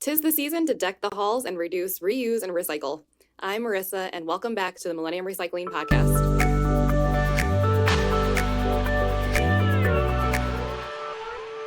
'Tis the season to deck the halls and reduce, reuse, and recycle. I'm Marissa, and welcome back to the Millennium Recycling Podcast.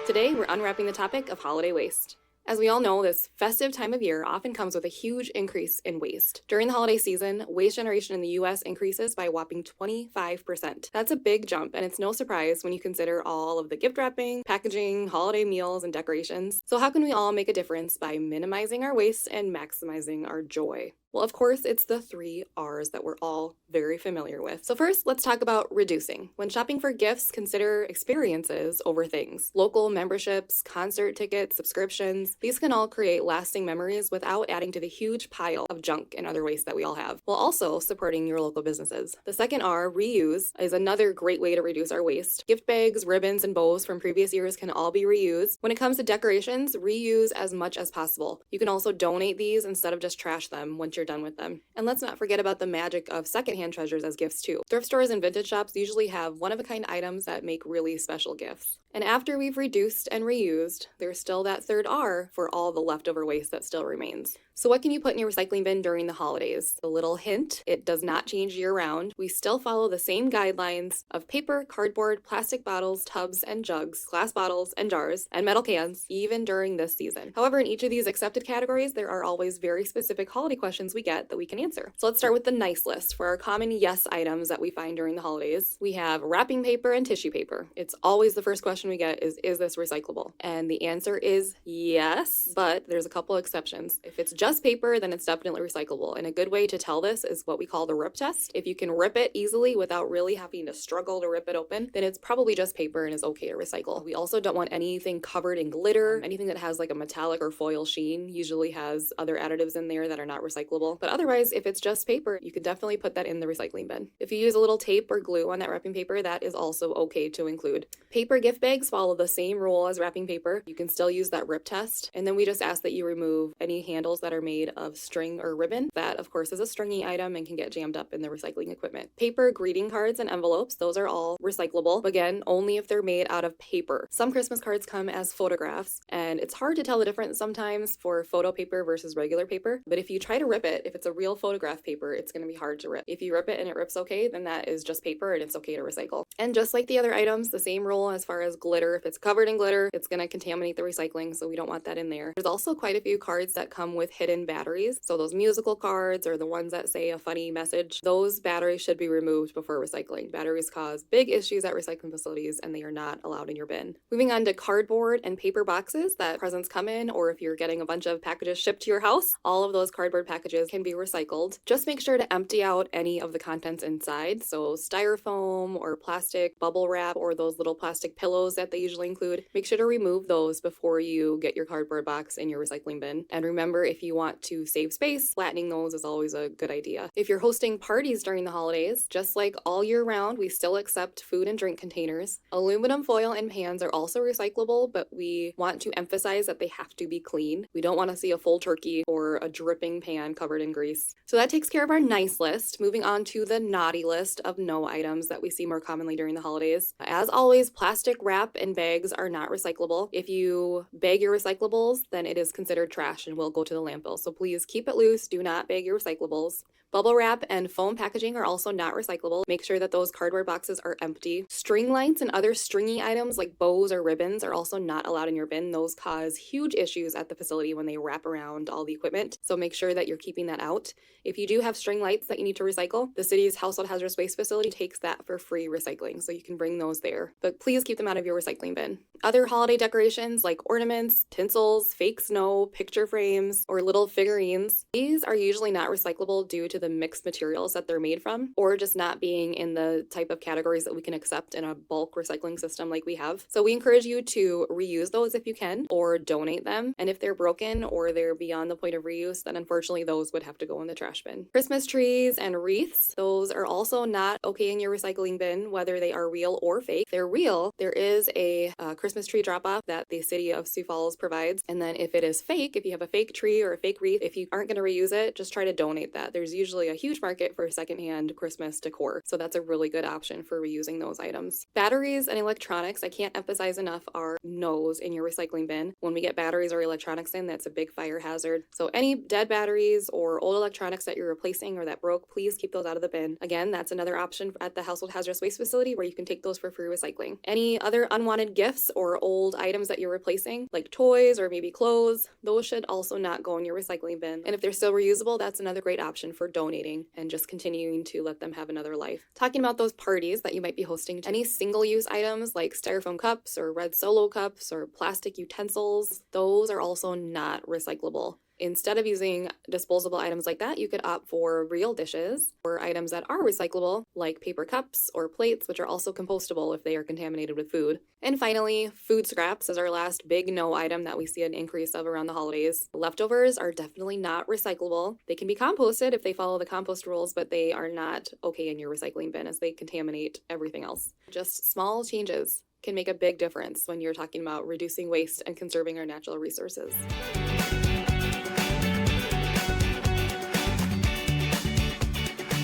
Today, we're unwrapping the topic of holiday waste. As we all know, this festive time of year often comes with a huge increase in waste. During the holiday season, waste generation in the US increases by a whopping 25%. That's a big jump, and it's no surprise when you consider all of the gift wrapping, packaging, holiday meals, and decorations. So how can we all make a difference by minimizing our waste and maximizing our joy? Well, of course, it's the 3 R's that we're all very familiar with. So first, let's talk about reducing. When shopping for gifts, consider experiences over things. Local memberships, concert tickets, subscriptions, these can all create lasting memories without adding to the huge pile of junk and other waste that we all have, while also supporting your local businesses. The second R, reuse, is another great way to reduce our waste. Gift bags, ribbons, and bows from previous years can all be reused. When it comes to decorations, reuse as much as possible. You can also donate these instead of just trash them once you're done with them. And let's not forget about the magic of secondhand treasures as gifts too. Thrift stores and vintage shops usually have one-of-a-kind items that make really special gifts. And after we've reduced and reused, there's still that third R for all the leftover waste that still remains. So what can you put in your recycling bin during the holidays? A little hint, it does not change year-round. We still follow the same guidelines of paper, cardboard, plastic bottles, tubs, and jugs, glass bottles and jars, and metal cans, even during this season. However, in each of these accepted categories, there are always very specific holiday questions we get that we can answer. So let's start with the nice list. For our common yes items that we find during the holidays, we have wrapping paper and tissue paper. It's always the first question we get is this recyclable? And the answer is yes, but there's a couple exceptions. If it's just paper, then it's definitely recyclable. And a good way to tell this is what we call the rip test. If you can rip it easily without really having to struggle to rip it open, then it's probably just paper and is okay to recycle. We also don't want anything covered in glitter. Anything that has like a metallic or foil sheen usually has other additives in there that are not recyclable. But otherwise, if it's just paper, you can definitely put that in the recycling bin. If you use a little tape or glue on that wrapping paper, that is also okay to include. Paper gift bags follow the same rule as wrapping paper. You can still use that rip test. And then we just ask that you remove any handles that are made of string or ribbon. That, of course, is a stringy item and can get jammed up in the recycling equipment. Paper greeting cards and envelopes, those are all recyclable. Again, only if they're made out of paper. Some Christmas cards come as photographs, and it's hard to tell the difference sometimes for photo paper versus regular paper. But if you try to rip it, if it's a real photograph paper, it's going to be hard to rip. If you rip it and it rips okay, then that is just paper and it's okay to recycle. And just like the other items, the same rule as far as glitter. If it's covered in glitter, it's going to contaminate the recycling, so we don't want that in there. There's also quite a few cards that come with hidden batteries. So those musical cards or the ones that say a funny message, those batteries should be removed before recycling. Batteries cause big issues at recycling facilities and they are not allowed in your bin. Moving on to cardboard and paper boxes that presents come in, or if you're getting a bunch of packages shipped to your house, all of those cardboard packages can be recycled. Just make sure to empty out any of the contents inside. So styrofoam or plastic bubble wrap or those little plastic pillows that they usually include, make sure to remove those before you get your cardboard box in your recycling bin. And remember, if you want to save space, flattening those is always a good idea. If you're hosting parties during the holidays, just like all year round, we still accept food and drink containers. Aluminum foil and pans are also recyclable, but we want to emphasize that they have to be clean. We don't want to see a full turkey or a dripping pan covered in grease. So that takes care of our nice list. Moving on to the naughty list of no items that we see more commonly during the holidays. As always, plastic wrap and bags are not recyclable. If you bag your recyclables, then it is considered trash and will go to the landfill. So please keep it loose. Do not bag your recyclables. Bubble wrap and foam packaging are also not recyclable. Make sure that those cardboard boxes are empty. String lights and other stringy items like bows or ribbons are also not allowed in your bin. Those cause huge issues at the facility when they wrap around all the equipment. So make sure that you're keeping that out. If you do have string lights that you need to recycle, the city's household hazardous waste facility takes that for free recycling, so you can bring those there. But please keep them out of your recycling bin. Other holiday decorations like ornaments, tinsels, fake snow, picture frames, or little figurines, these are usually not recyclable due to the mixed materials that they're made from, or just not being in the type of categories that we can accept in a bulk recycling system like we have. So we encourage you to reuse those if you can, or donate them. And if they're broken or they're beyond the point of reuse, then unfortunately those would have to go in the trash bin. Christmas trees and wreaths, those are also not okay in your recycling bin, whether they are real or fake. If they're real, there is a Christmas tree drop-off that the city of Sioux Falls provides. And then if it is fake, if you have a fake tree or a fake wreath, if you aren't going to reuse it, just try to donate that. There's usually usually a huge market for secondhand Christmas decor. So that's a really good option for reusing those items. Batteries and electronics, I can't emphasize enough, are no's in your recycling bin. When we get batteries or electronics in, that's a big fire hazard. So any dead batteries or old electronics that you're replacing or that broke, please keep those out of the bin. Again, that's another option at the household hazardous waste facility where you can take those for free recycling. Any other unwanted gifts or old items that you're replacing, like toys or maybe clothes, those should also not go in your recycling bin. And if they're still reusable, that's another great option for donating and just continuing to let them have another life. Talking about those parties that you might be hosting, any single-use items like styrofoam cups or red Solo cups or plastic utensils, those are also not recyclable. Instead of using disposable items like that, you could opt for real dishes or items that are recyclable, like paper cups or plates, which are also compostable if they are contaminated with food. And finally, food scraps is our last big no item that we see an increase of around the holidays. Leftovers are definitely not recyclable. They can be composted if they follow the compost rules, but they are not okay in your recycling bin as they contaminate everything else. Just small changes can make a big difference when you're talking about reducing waste and conserving our natural resources.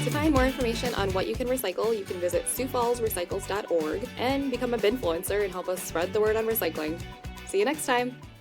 To find more information on what you can recycle, you can visit SiouxFallsRecycles.org and become a binfluencer and help us spread the word on recycling. See you next time!